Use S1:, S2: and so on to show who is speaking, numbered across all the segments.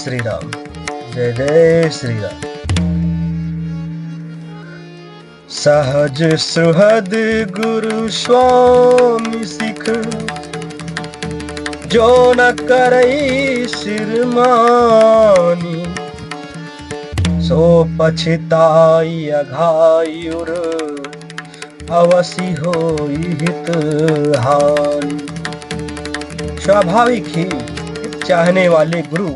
S1: श्री राम। जय जय श्री राम। सहज सुहद गुरु स्वामी सिख, जो न करई सिरमानी। सो पछताई अघायुर, अवसि होई हित हानि। स्वाभाविक ही हित चाहने वाले गुरु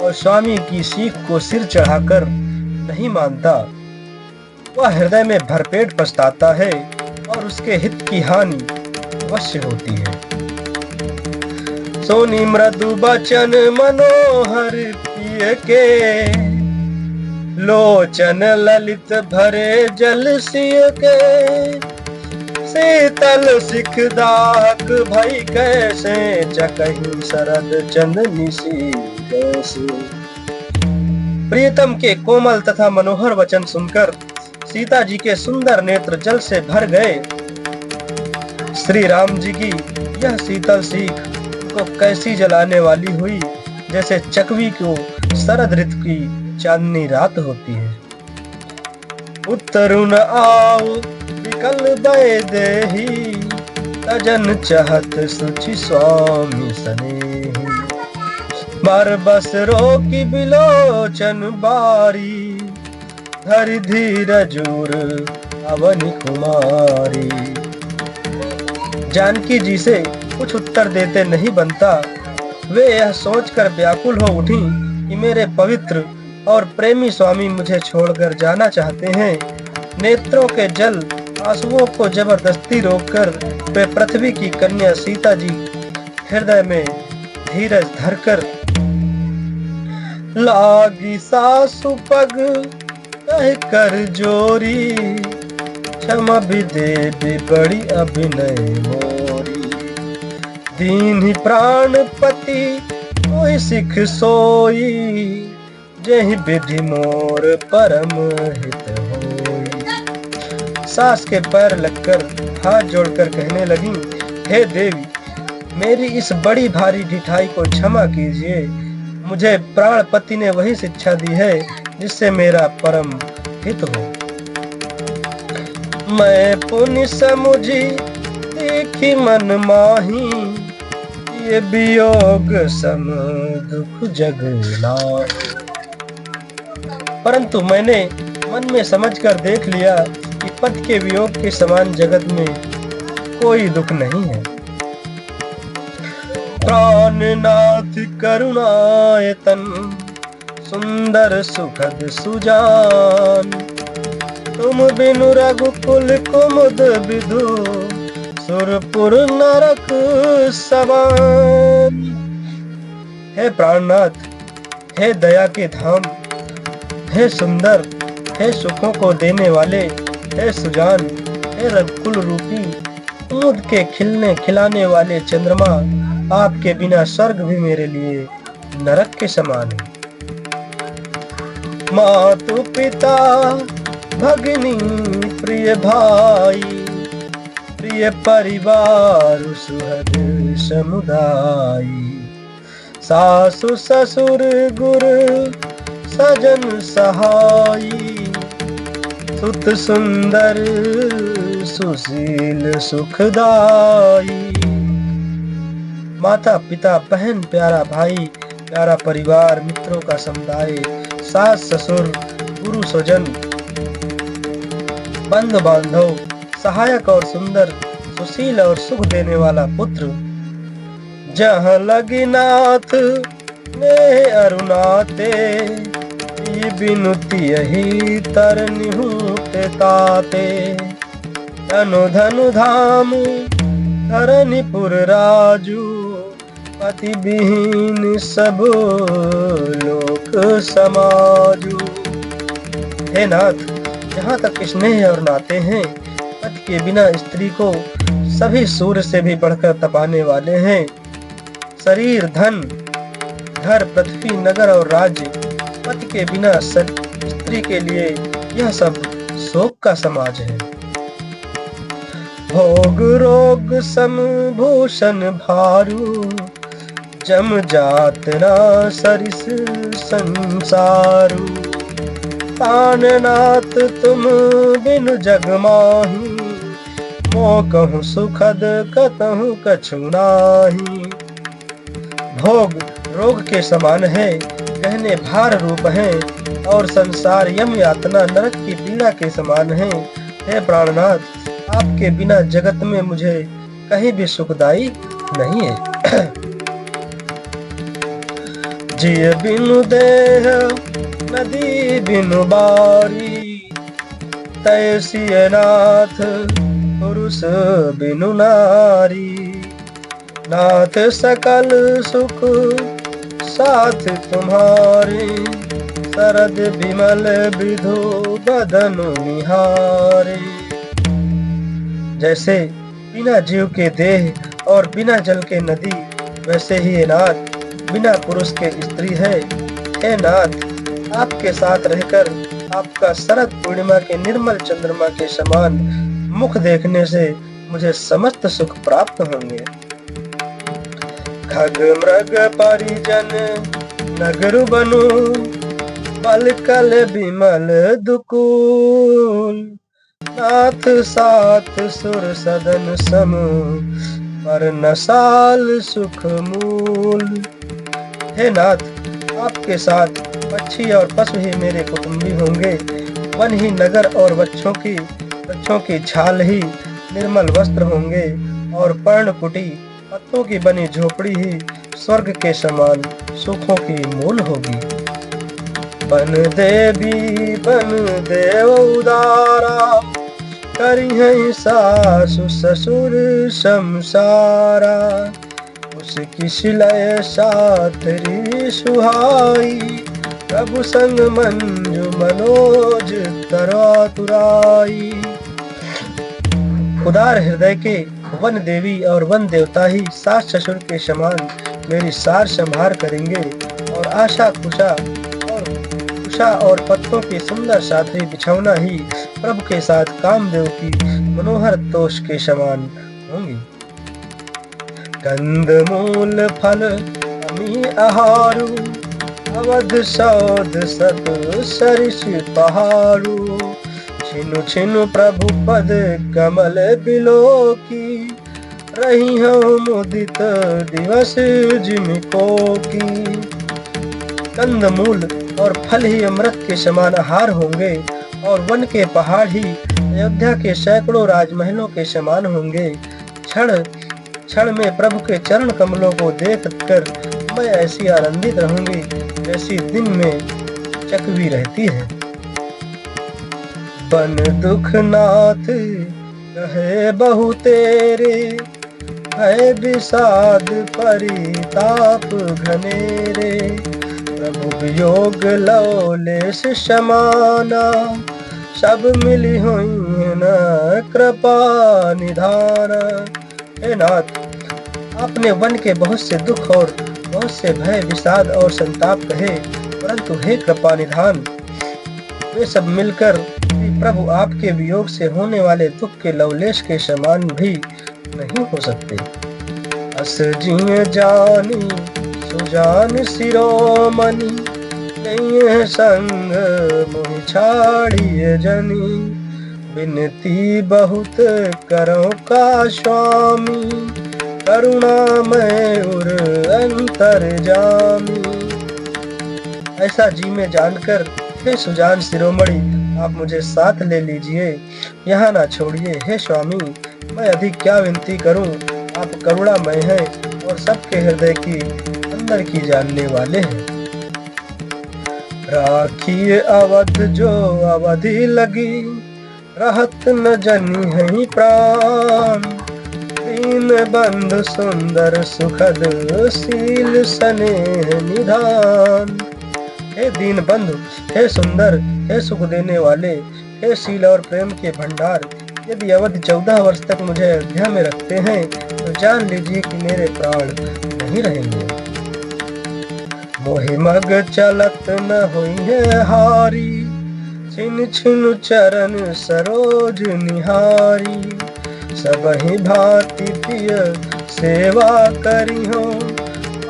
S1: और स्वामी की सीख को सिर चढ़ाकर नहीं मानता। वह हृदय में भरपेट पछताता है और उसके हित की हानि अवश्य होती है। सोनी मृदु बचन मनोहर पिय के, लोचन ललित भरे जल सिय के। शीतल सिख दाहक भई कैसे, चकहि शरद चंदनी सी जैसे। प्रियतम के कोमल तथा मनोहर वचन सुनकर सीता जी के सुंदर नेत्र जल से भर गए। श्री राम जी की यह शीतल सीख को कैसी जलाने वाली हुई, जैसे चकवी को शरद ऋतु की चांदनी रात होती है। उत्तरुन आओ विकल भय देहि, तजन चहत सुचि स्वामी स्नेहि। बर बस रोकी बिलोचन बारी, धरि धीरजूर अवनि कुमारी। जानकी जी से कुछ उत्तर देते नहीं बनता। वे यह सोचकर व्याकुल हो उठी कि मेरे पवित्र और प्रेमी स्वामी मुझे छोड़कर जाना चाहते हैं। नेत्रों के जल आंसुओं को जबरदस्ती रोककर वे पृथ्वी की कन्या सीता जी हृदय में धीरज धरकर, लागी सासु पग कह कर जोरी। क्षमा भी दे बड़ी अभिनय मोरी, दीन प्राणपति कोई सिख सोई। जहि विधि मोर परम हित होई। सास के पैर लगकर हाथ जोड़कर कहने लगी, हे देवी, मेरी इस बड़ी भारी ढिठाई को क्षमा कीजिए। मुझे प्राणपति ने वही शिक्षा दी है जिससे मेरा परम हित हो। मैं पुण्य समुझी देखी मन माही, ये वियोग सम दुख जग लाही। परंतु मैंने मन में समझकर देख लिया कि पति के वियोग के समान जगत में कोई दुख नहीं है। प्राणनाथ करुणायतन, सुंदर सुखद सुजान। तुम बिनु रघुकुल कुमुद विधु, सुरपुर नरक समान। हे प्राणनाथ, हे दया के धाम, हे सुंदर, हे सुखों को देने वाले, हे सुजान, हे रघुकुल रूपी कुमुद के खिलने खिलाने वाले चंद्रमा, आपके बिना स्वर्ग भी मेरे लिए नरक के समान है। मातु पिता भगिनी प्रिय भाई, प्रिय परिवार सुहृद समुदायी। सासु ससुर गुर सजन सहाई, सुत सुंदर सुशील सुखदाई। माता पिता बहन प्यारा भाई प्यारा परिवार मित्रों का समुदाय, सास ससुर गुरु स्वजन बंधु बांधव, सहायक और सुंदर सुशील और सुख देने वाला पुत्र। जहाँ लगी नाथ में अरुणाते, बिनुति यही तरनिहुते ताते। धनु धनु धाम धरनीपुर राजू, पति विहीन सब लोक समाजू। हे नाथ, जहाँ तक स्नेह और नाते हैं, पति के बिना स्त्री को सभी सूर्य से भी बढ़कर तपाने वाले हैं। शरीर धन घर पृथ्वी नगर और राज्य, पति के बिना स्त्री के लिए यह सब शोक का समाज है। भोग रोग सम भूषण भारू, जम जात ना सरिस संसारू। प्राणनाथ तुम बिनु जग माही, मोह कहूँ सुखद कतहु कछु नाही। भोग रोग के समान है, कहने भार रूप है, और संसार यम यातना नरक की पीड़ा के समान है। हे प्राणनाथ, आपके बिना जगत में मुझे कहीं भी सुखदाई नहीं है। जिय बिनु देह नदी बिनु बारी, तैसिय नाथ पुरुष बिनु नारी। नाथ सकल सुख साथ तुम्हारे, शरद विमल विधु बदन निहारे। जैसे बिना जीव के देह और बिना जल के नदी, वैसे ही ये नाथ बिना पुरुष के स्त्री है। हे नाथ, आपके साथ रहकर आपका शरद पूर्णिमा के निर्मल चंद्रमा के समान मुख देखने से मुझे समस्त सुख प्राप्त होंगे। खग मृग परिजन नगर बनु, बल कल विमल दुकूल। नाथ साथ सुर सदन सम, पर न साल सुख मूल। हे नाथ, आपके साथ पक्षी और पशु ही मेरे कुटुंबी होंगे। वन ही नगर और वृक्षों की छाल ही निर्मल वस्त्र होंगे, और पर्णकुटी पत्तों की बनी झोपड़ी ही स्वर्ग के समान सुखों की मूल होगी। बन देवी बन देव उदारा, करी है सासु ससुर संसारा। उसकी शिलय साथरी सुहाई, प्रभु संग मंजु मनोज तरातुराई। उदार हृदय के वन देवी और वन देवता ही सास ससुर के समान मेरी सार संभार करेंगे, और आशा कुशा और पत्तों के सुंदर साथी बिछौना ही प्रभु के साथ कामदेव की मनोहर तोष के समान होंगी। कंद मूल फल अमी आहारू, अवध सौध सत सरिस पहारू। छिनु छिनु प्रभु पद कमल बिलोकी, रही हूँ मुदित दिवस जिमिको की। कंद मूल और फल ही अमृत के समान आहार होंगे, और वन के पहाड़ ही अयोध्या के सैकड़ों राजमहलों के समान होंगे। क्षण क्षण में प्रभु के चरण कमलों को देखकर मैं ऐसी आनंदित रहूंगी जैसी दिन में चकवी रहती है। बन दुख नाथ कहे बहु तेरे, है विषाद परिताप घनेरे। प्रभु वियोग लौलेस समाना, सब मिली हुई न कृपा निधाना। हे नाथ, आपने वन के बहुत से दुख और बहुत से भय विषाद और संताप कहे, परंतु हे कृपा निधान, वे सब मिलकर प्रभु आपके वियोग से होने वाले दुख के लवलेश के समान भी नहीं हो सकते। अस जिय जानी सुजान शिरोमणि, नहीं संग मोहि छाड़िए जनी। विनती बहुत करो का स्वामी, करुणामय उर अंतर जामी। ऐसा जी में जानकर हे सुजान शिरोमणि, आप मुझे साथ ले लीजिए, यहाँ ना छोड़िए। हे स्वामी, मैं अधिक क्या विनती करूं, आप करुणामय हैं और सबके हृदय की अंदर की जानने वाले हैं। राखिए अवध जो अवधि लगी, रहत न जनी है प्राण। दीन बंधु सुंदर सुखद शील स्नेह निधान। हे दीन बंधु, हे सुंदर, हे सुख देने वाले, हे शील और प्रेम के भंडार, यदि अवध 14 वर्ष तक मुझे अयोध्या में रखते हैं तो जान लीजिए कि मेरे प्राण नहीं रहेंगे। मोहि मग चलत न हुई है हारी, छिन छिन चरण सरोज निहारी। सबहि भांति प्रिय सेवा करी हो,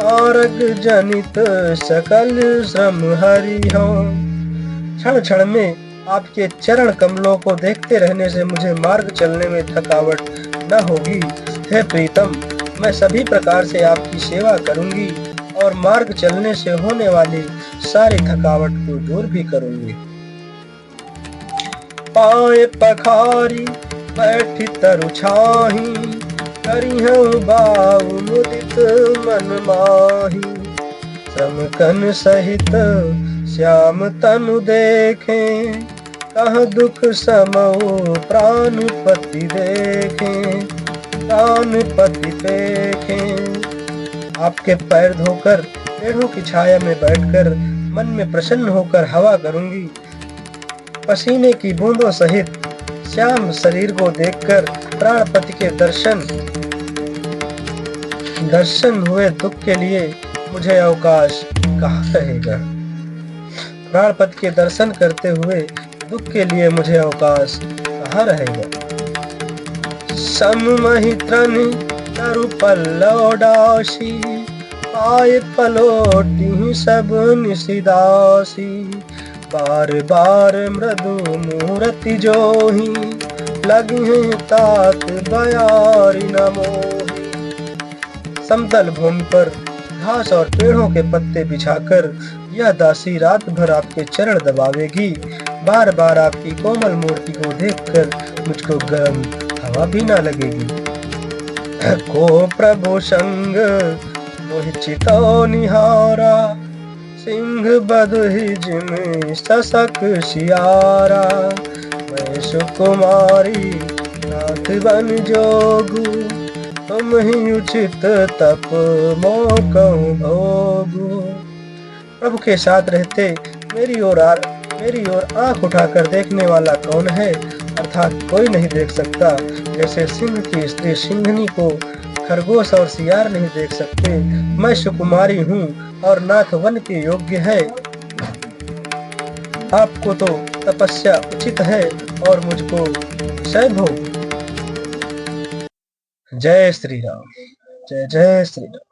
S1: मार्ग जनित सकल श्रम हरि हो। क्षण क्षण में आपके चरण कमलों को देखते रहने से मुझे मार्ग चलने में थकावट न होगी। हे प्रीतम, मैं सभी प्रकार से आपकी सेवा करूंगी और मार्ग चलने से होने वाली सारी थकावट को दूर भी करूंगी। पाए पखारी बैठी तरु छाही, करिहु बाऊ मुदित मन माही। श्रम कन सहित श्याम तनु देखे, कह दुख समऊ प्राणपति देखे, प्राणपति देखे। आपके पैर धोकर पेड़ों की छाया में बैठकर मन में प्रसन्न होकर हवा करूंगी। पसीने की बूंदों सहित श्याम शरीर को देखकर प्राणपति के दर्शन हुए दुख के लिए मुझे अवकाश कहाँ रहेगा। प्राणपति के दर्शन करते हुए दुख के लिए मुझे अवकाश कहाँ रहेगा। सममहि त्रनि तरु पल्लवडासी, पाए पलोटी सब निशिदासी। बार बार मृदु मूर्ति जोही, लगी तात बयारी न मोही। समतल भूमि पर घास और पेड़ों के पत्ते बिछाकर यह दासी रात भर आपके चरण दबावेगी। बार बार आपकी कोमल मूर्ति को देखकर मुझको गर्म हवा भी ना लगेगी। को प्रभु संग मोहिचितो निहारा, सिंह बधहि जिमि ससक सियारा। मैं सुकुमारी नाथ बन जोगू, तुम ही उचित तप मोकहु भोगू। प्रभु के साथ रहते मेरी ओर आंख उठाकर देखने वाला कौन है, अर्थात कोई नहीं देख सकता। जैसे सिंह की स्त्री सिंहनी को खरगोश और सियार नहीं देख सकते, मैं सुकुमारी हूँ और नाथ वन के योग्य है। आपको तो तपस्या उचित है और मुझको क्षय भोग। जय श्री राम, जय जय श्री राम।